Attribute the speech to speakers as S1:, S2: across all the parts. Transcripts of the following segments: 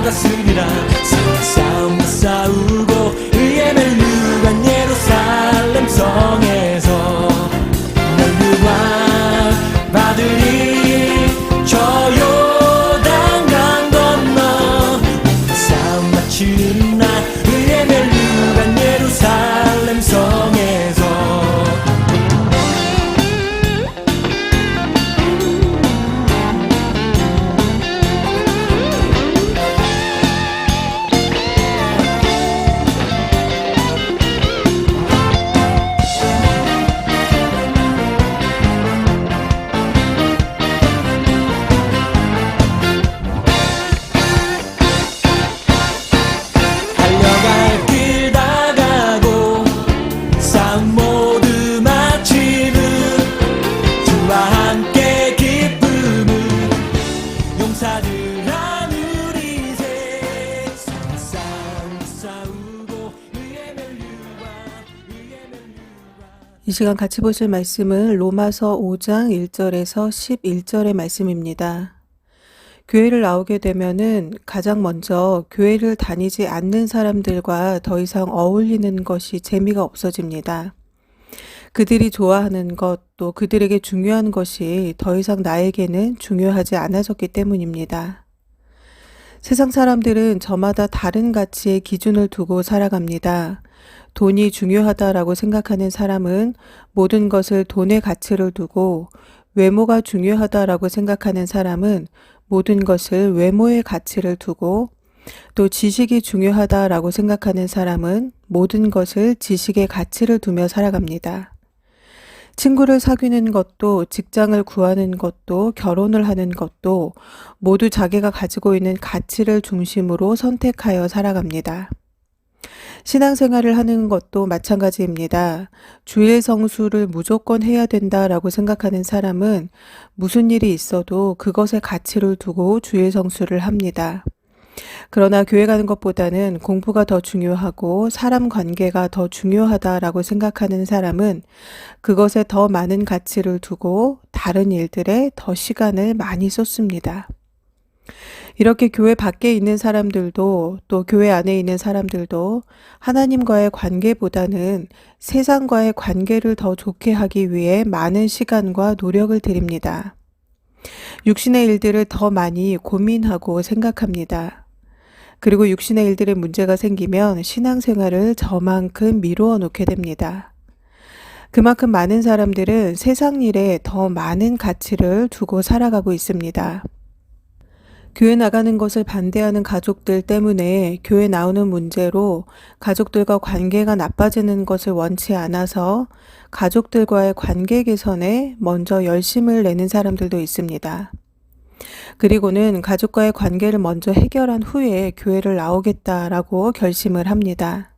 S1: 받았으리라. 싸움과 싸우고 의에 멸류관 예루살렘 성에서 멸류관 받으리. 저 요단강 건너 싸움 마치는 날 의에 멸류관 예루살렘 성에서. 달려갈 길 다 가고 싸움 모두 마치는 주와 함께 기쁨을 용사들 하늘이 새. 싸움 싸우고 의에 멸류관
S2: 이 시간 같이 보실 말씀은 로마서 5장 1절에서 11절의 말씀입니다. 교회를 나오게 되면은 가장 먼저 교회를 다니지 않는 사람들과 더 이상 어울리는 것이 재미가 없어집니다. 그들이 좋아하는 것, 또 그들에게 중요한 것이 더 이상 나에게는 중요하지 않아졌기 때문입니다. 세상 사람들은 저마다 다른 가치의 기준을 두고 살아갑니다. 돈이 중요하다라고 생각하는 사람은 모든 것을 돈의 가치를 두고, 외모가 중요하다라고 생각하는 사람은 모든 것을 외모의 가치를 두고, 또 지식이 중요하다라고 생각하는 사람은 모든 것을 지식의 가치를 두며 살아갑니다. 친구를 사귀는 것도, 직장을 구하는 것도, 결혼을 하는 것도 모두 자기가 가지고 있는 가치를 중심으로 선택하여 살아갑니다. 신앙생활을 하는 것도 마찬가지입니다. 주일 성수를 무조건 해야 된다라고 생각하는 사람은 무슨 일이 있어도 그것의 가치를 두고 주일 성수를 합니다. 그러나 교회 가는 것보다는 공부가 더 중요하고 사람 관계가 더 중요하다라고 생각하는 사람은 그것에 더 많은 가치를 두고 다른 일들에 더 시간을 많이 쏟습니다. 이렇게 교회 밖에 있는 사람들도, 또 교회 안에 있는 사람들도 하나님과의 관계보다는 세상과의 관계를 더 좋게 하기 위해 많은 시간과 노력을 들입니다. 육신의 일들을 더 많이 고민하고 생각합니다. 그리고 육신의 일들에 문제가 생기면 신앙생활을 저만큼 미루어 놓게 됩니다. 그만큼 많은 사람들은 세상 일에 더 많은 가치를 두고 살아가고 있습니다. 교회 나가는 것을 반대하는 가족들 때문에 교회 나오는 문제로 가족들과 관계가 나빠지는 것을 원치 않아서 가족들과의 관계 개선에 먼저 열심을 내는 사람들도 있습니다. 그리고는 가족과의 관계를 먼저 해결한 후에 교회를 나오겠다라고 결심을 합니다.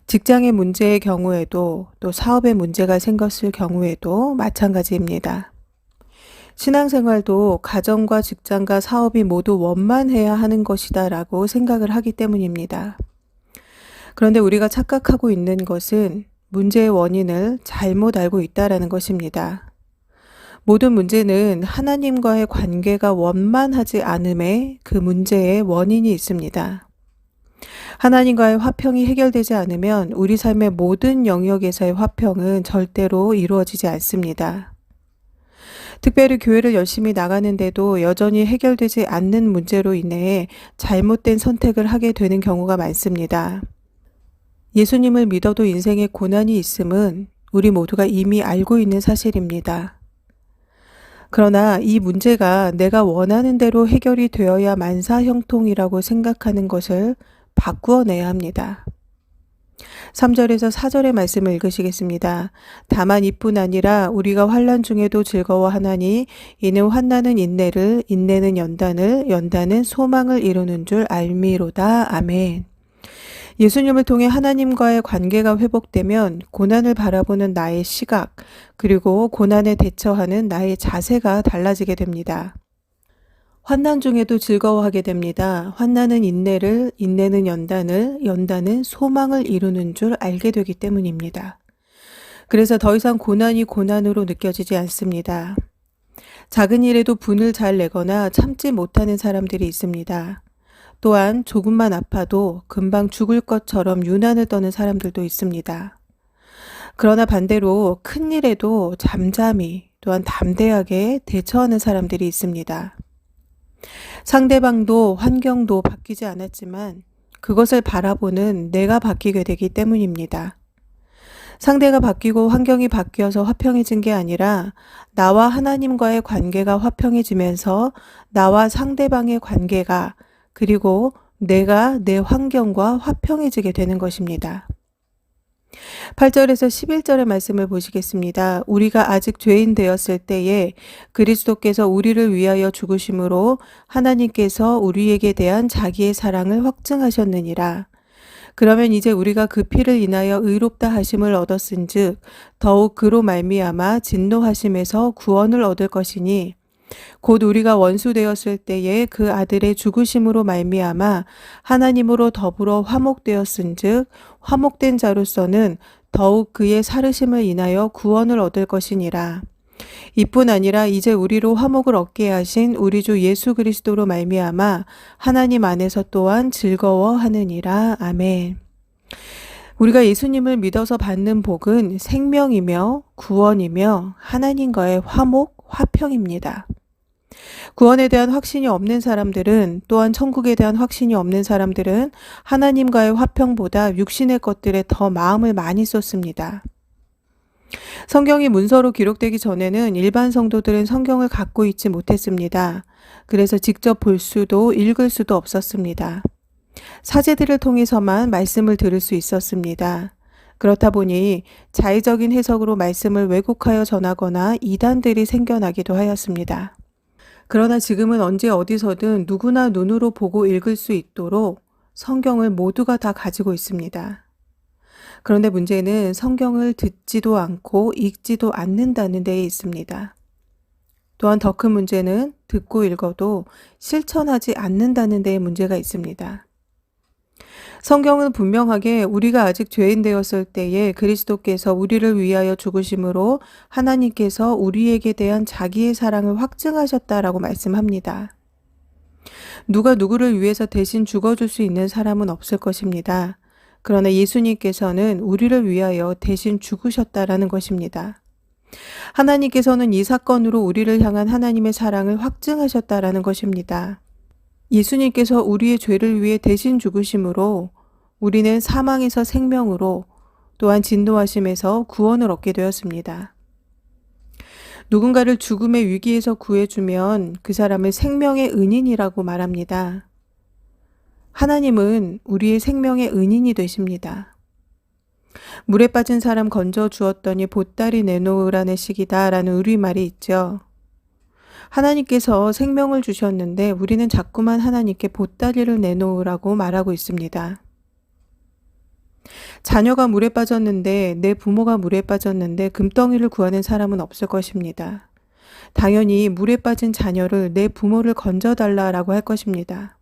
S2: 직장의 문제의 경우에도, 또 사업의 문제가 생겼을 경우에도 마찬가지입니다. 신앙생활도 가정과 직장과 사업이 모두 원만해야 하는 것이다 라고 생각을 하기 때문입니다. 그런데 우리가 착각하고 있는 것은 문제의 원인을 잘못 알고 있다라는 것입니다. 모든 문제는 하나님과의 관계가 원만하지 않음에 그 문제의 원인이 있습니다. 하나님과의 화평이 해결되지 않으면 우리 삶의 모든 영역에서의 화평은 절대로 이루어지지 않습니다. 특별히 교회를 열심히 나가는데도 여전히 해결되지 않는 문제로 인해 잘못된 선택을 하게 되는 경우가 많습니다. 예수님을 믿어도 인생에 고난이 있음은 우리 모두가 이미 알고 있는 사실입니다. 그러나 이 문제가 내가 원하는 대로 해결이 되어야 만사형통이라고 생각하는 것을 바꾸어내야 합니다. 3절에서 4절의 말씀을 읽으시겠습니다. 다만 이뿐 아니라 우리가 환난 중에도 즐거워하나니 이는 환난은 인내를, 인내는 연단을, 연단은 소망을 이루는 줄 알미로다. 아멘. 예수님을 통해 하나님과의 관계가 회복되면 고난을 바라보는 나의 시각, 그리고 고난에 대처하는 나의 자세가 달라지게 됩니다. 환난 중에도 즐거워하게 됩니다. 환난은 인내를, 인내는 연단을, 연단은 소망을 이루는 줄 알게 되기 때문입니다. 그래서 더 이상 고난이 고난으로 느껴지지 않습니다. 작은 일에도 분을 잘 내거나 참지 못하는 사람들이 있습니다. 또한 조금만 아파도 금방 죽을 것처럼 유난을 떠는 사람들도 있습니다. 그러나 반대로 큰 일에도 잠잠히 또한 담대하게 대처하는 사람들이 있습니다. 상대방도 환경도 바뀌지 않았지만 그것을 바라보는 내가 바뀌게 되기 때문입니다. 상대가 바뀌고 환경이 바뀌어서 화평해진 게 아니라 나와 하나님과의 관계가 화평해지면서 나와 상대방의 관계가 그리고 내가 내 환경과 화평해지게 되는 것입니다. 8절에서 11절의 말씀을 보시겠습니다. 우리가 아직 죄인 되었을 때에 그리스도께서 우리를 위하여 죽으심으로 하나님께서 우리에게 대한 자기의 사랑을 확증하셨느니라. 그러면 이제 우리가 그 피를 인하여 의롭다 하심을 얻었은즉 더욱 그로 말미암아 진노하심에서 구원을 얻을 것이니 곧 우리가 원수 되었을 때에 그 아들의 죽으심으로 말미암아 하나님으로 더불어 화목되었은즉 화목된 자로서는 더욱 그의 살으심을 인하여 구원을 얻을 것이니라. 이뿐 아니라 이제 우리로 화목을 얻게 하신 우리 주 예수 그리스도로 말미암아 하나님 안에서 또한 즐거워하느니라. 아멘. 우리가 예수님을 믿어서 받는 복은 생명이며 구원이며 하나님과의 화목, 화평입니다. 구원에 대한 확신이 없는 사람들은 또한 천국에 대한 확신이 없는 사람들은 하나님과의 화평보다 육신의 것들에 더 마음을 많이 쏟습니다. 성경이 문서로 기록되기 전에는 일반 성도들은 성경을 갖고 있지 못했습니다. 그래서 직접 볼 수도 읽을 수도 없었습니다. 사제들을 통해서만 말씀을 들을 수 있었습니다. 그렇다 보니 자의적인 해석으로 말씀을 왜곡하여 전하거나 이단들이 생겨나기도 하였습니다. 그러나 지금은 언제 어디서든 누구나 눈으로 보고 읽을 수 있도록 성경을 모두가 다 가지고 있습니다. 그런데 문제는 성경을 듣지도 않고 읽지도 않는다는 데에 있습니다. 또한 더 큰 문제는 듣고 읽어도 실천하지 않는다는 데에 문제가 있습니다. 성경은 분명하게 우리가 아직 죄인 되었을 때에 그리스도께서 우리를 위하여 죽으심으로 하나님께서 우리에게 대한 자기의 사랑을 확증하셨다라고 말씀합니다. 누가 누구를 위해서 대신 죽어줄 수 있는 사람은 없을 것입니다. 그러나 예수님께서는 우리를 위하여 대신 죽으셨다라는 것입니다. 하나님께서는 이 사건으로 우리를 향한 하나님의 사랑을 확증하셨다라는 것입니다. 예수님께서 우리의 죄를 위해 대신 죽으심으로 우리는 사망에서 생명으로 또한 진노하심에서 구원을 얻게 되었습니다. 누군가를 죽음의 위기에서 구해주면 그 사람을 생명의 은인이라고 말합니다. 하나님은 우리의 생명의 은인이 되십니다. 물에 빠진 사람 건져 주었더니 보따리 내놓으라는 식이다라는 우리말이 있죠. 하나님께서 생명을 주셨는데 우리는 자꾸만 하나님께 보따리를 내놓으라고 말하고 있습니다. 자녀가 물에 빠졌는데 내 부모가 물에 빠졌는데 금덩이를 구하는 사람은 없을 것입니다. 당연히 물에 빠진 자녀를 내 부모를 건져달라라고 할 것입니다.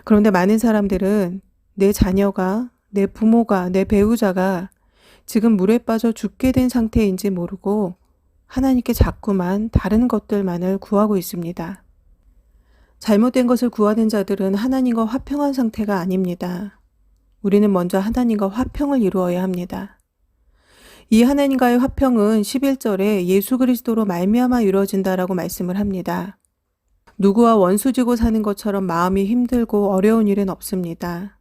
S2: 그런데 많은 사람들은 내 자녀가, 내 부모가, 내 배우자가 지금 물에 빠져 죽게 된 상태인지 모르고 하나님께 자꾸만 다른 것들만을 구하고 있습니다. 잘못된 것을 구하는 자들은 하나님과 화평한 상태가 아닙니다. 우리는 먼저 하나님과 화평을 이루어야 합니다. 이 하나님과의 화평은 11절에 예수 그리스도로 말미암아 이루어진다라고 말씀을 합니다. 누구와 원수지고 사는 것처럼 마음이 힘들고 어려운 일은 없습니다.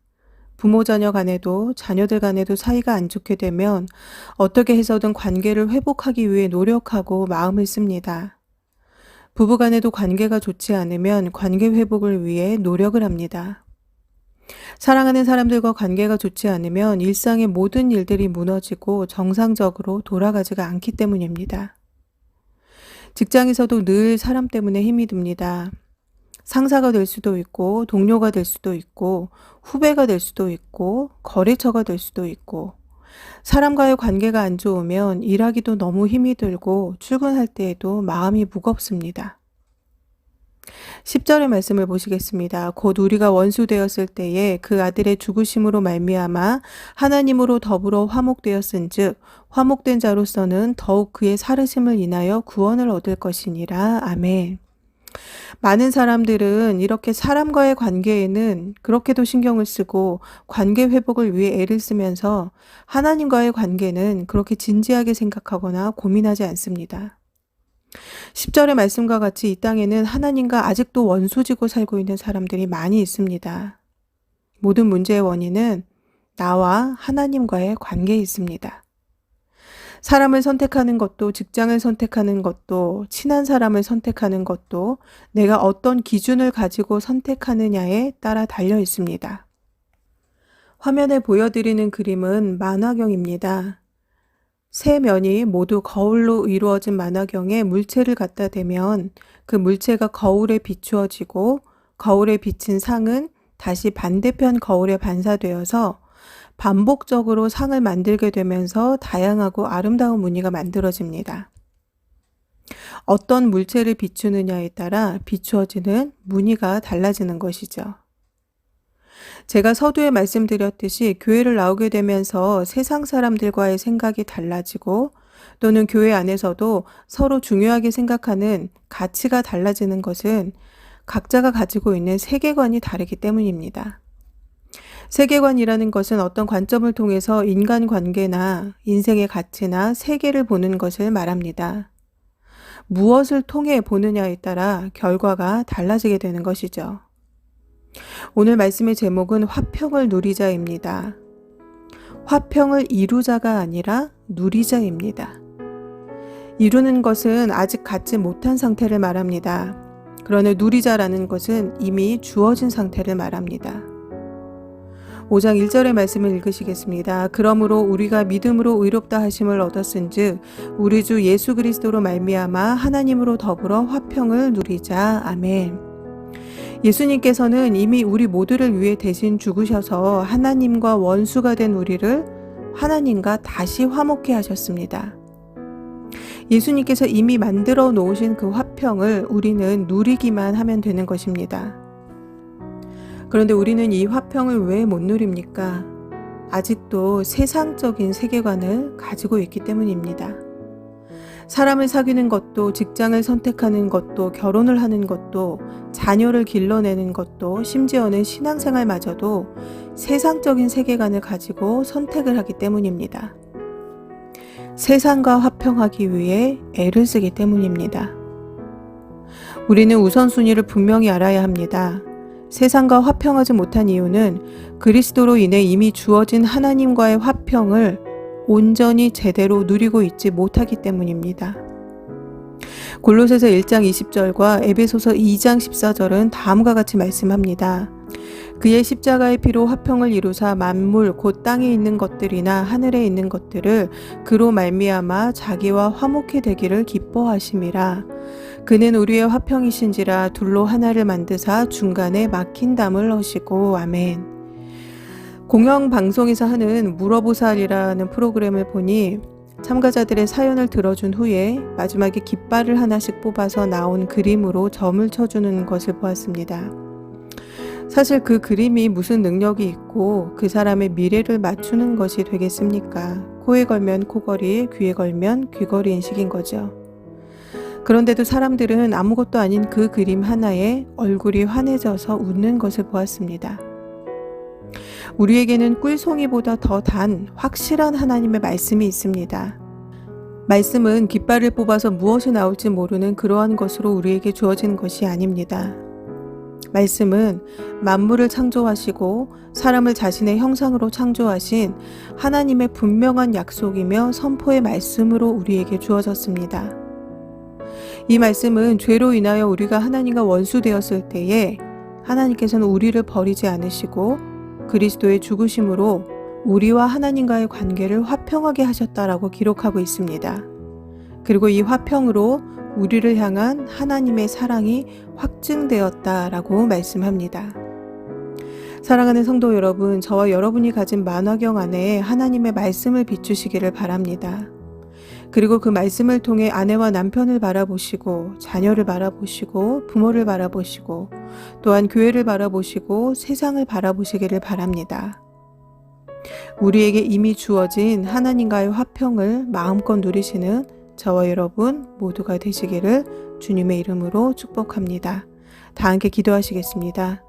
S2: 부모 자녀 간에도 자녀들 간에도 사이가 안 좋게 되면 어떻게 해서든 관계를 회복하기 위해 노력하고 마음을 씁니다. 부부 간에도 관계가 좋지 않으면 관계 회복을 위해 노력을 합니다. 사랑하는 사람들과 관계가 좋지 않으면 일상의 모든 일들이 무너지고 정상적으로 돌아가지가 않기 때문입니다. 직장에서도 늘 사람 때문에 힘이 듭니다. 상사가 될 수도 있고 동료가 될 수도 있고 후배가 될 수도 있고 거래처가 될 수도 있고 사람과의 관계가 안 좋으면 일하기도 너무 힘이 들고 출근할 때에도 마음이 무겁습니다. 10절의 말씀을 보시겠습니다. 곧 우리가 원수 되었을 때에 그 아들의 죽으심으로 말미암아 하나님으로 더불어 화목되었은즉 화목된 자로서는 더욱 그의 살으심을 인하여 구원을 얻을 것이니라. 아멘. 많은 사람들은 이렇게 사람과의 관계에는 그렇게도 신경을 쓰고 관계 회복을 위해 애를 쓰면서 하나님과의 관계는 그렇게 진지하게 생각하거나 고민하지 않습니다. 10절의 말씀과 같이 이 땅에는 하나님과 아직도 원수지고 살고 있는 사람들이 많이 있습니다. 모든 문제의 원인은 나와 하나님과의 관계에 있습니다. 사람을 선택하는 것도, 직장을 선택하는 것도, 친한 사람을 선택하는 것도 내가 어떤 기준을 가지고 선택하느냐에 따라 달려 있습니다. 화면에 보여드리는 그림은 만화경입니다. 세 면이 모두 거울로 이루어진 만화경에 물체를 갖다 대면 그 물체가 거울에 비추어지고 거울에 비친 상은 다시 반대편 거울에 반사되어서 반복적으로 상을 만들게 되면서 다양하고 아름다운 무늬가 만들어집니다. 어떤 물체를 비추느냐에 따라 비추어지는 무늬가 달라지는 것이죠. 제가 서두에 말씀드렸듯이 교회를 나오게 되면서 세상 사람들과의 생각이 달라지고 또는 교회 안에서도 서로 중요하게 생각하는 가치가 달라지는 것은 각자가 가지고 있는 세계관이 다르기 때문입니다. 세계관이라는 것은 어떤 관점을 통해서 인간관계나 인생의 가치나 세계를 보는 것을 말합니다. 무엇을 통해 보느냐에 따라 결과가 달라지게 되는 것이죠. 오늘 말씀의 제목은 화평을 누리자입니다. 화평을 이루자가 아니라 누리자입니다. 이루는 것은 아직 갖지 못한 상태를 말합니다. 그러나 누리자라는 것은 이미 주어진 상태를 말합니다. 5장 1절의 말씀을 읽으시겠습니다. 그러므로 우리가 믿음으로 의롭다 하심을 얻었은즉 우리 주 예수 그리스도로 말미암아 하나님으로 더불어 화평을 누리자. 아멘. 예수님께서는 이미 우리 모두를 위해 대신 죽으셔서 하나님과 원수가 된 우리를 하나님과 다시 화목케 하셨습니다. 예수님께서 이미 만들어 놓으신 그 화평을 우리는 누리기만 하면 되는 것입니다. 그런데 우리는 이 화평을 왜 못 누립니까? 아직도 세상적인 세계관을 가지고 있기 때문입니다. 사람을 사귀는 것도, 직장을 선택하는 것도, 결혼을 하는 것도, 자녀를 길러내는 것도, 심지어는 신앙생활마저도 세상적인 세계관을 가지고 선택을 하기 때문입니다. 세상과 화평하기 위해 애를 쓰기 때문입니다. 우리는 우선순위를 분명히 알아야 합니다. 세상과 화평하지 못한 이유는 그리스도로 인해 이미 주어진 하나님과의 화평을 온전히 제대로 누리고 있지 못하기 때문입니다. 골로새서 1장 20절과 에베소서 2장 14절은 다음과 같이 말씀합니다. 그의 십자가의 피로 화평을 이루사 만물 곧 땅에 있는 것들이나 하늘에 있는 것들을 그로 말미암아 자기와 화목해 되기를 기뻐하심이라. 그는 우리의 화평이신지라 둘로 하나를 만드사 중간에 막힌 담을 넣으시고. 아멘. 공영방송에서 하는 물어보살이라는 프로그램을 보니 참가자들의 사연을 들어준 후에 마지막에 깃발을 하나씩 뽑아서 나온 그림으로 점을 쳐주는 것을 보았습니다. 사실 그 그림이 무슨 능력이 있고 그 사람의 미래를 맞추는 것이 되겠습니까? 코에 걸면 코걸이, 귀에 걸면 귀걸이 인식인 거죠. 그런데도 사람들은 아무것도 아닌 그 그림 하나에 얼굴이 환해져서 웃는 것을 보았습니다. 우리에게는 꿀송이보다 더 단 확실한 하나님의 말씀이 있습니다. 말씀은 깃발을 뽑아서 무엇이 나올지 모르는 그러한 것으로 우리에게 주어진 것이 아닙니다. 말씀은 만물을 창조하시고 사람을 자신의 형상으로 창조하신 하나님의 분명한 약속이며 선포의 말씀으로 우리에게 주어졌습니다. 이 말씀은 죄로 인하여 우리가 하나님과 원수되었을 때에 하나님께서는 우리를 버리지 않으시고 그리스도의 죽으심으로 우리와 하나님과의 관계를 화평하게 하셨다라고 기록하고 있습니다. 그리고 이 화평으로 우리를 향한 하나님의 사랑이 확증되었다라고 말씀합니다. 사랑하는 성도 여러분, 저와 여러분이 가진 만화경 안에 하나님의 말씀을 비추시기를 바랍니다. 그리고 그 말씀을 통해 아내와 남편을 바라보시고 자녀를 바라보시고 부모를 바라보시고 또한 교회를 바라보시고 세상을 바라보시기를 바랍니다. 우리에게 이미 주어진 하나님과의 화평을 마음껏 누리시는 저와 여러분 모두가 되시기를 주님의 이름으로 축복합니다. 다 함께 기도하시겠습니다.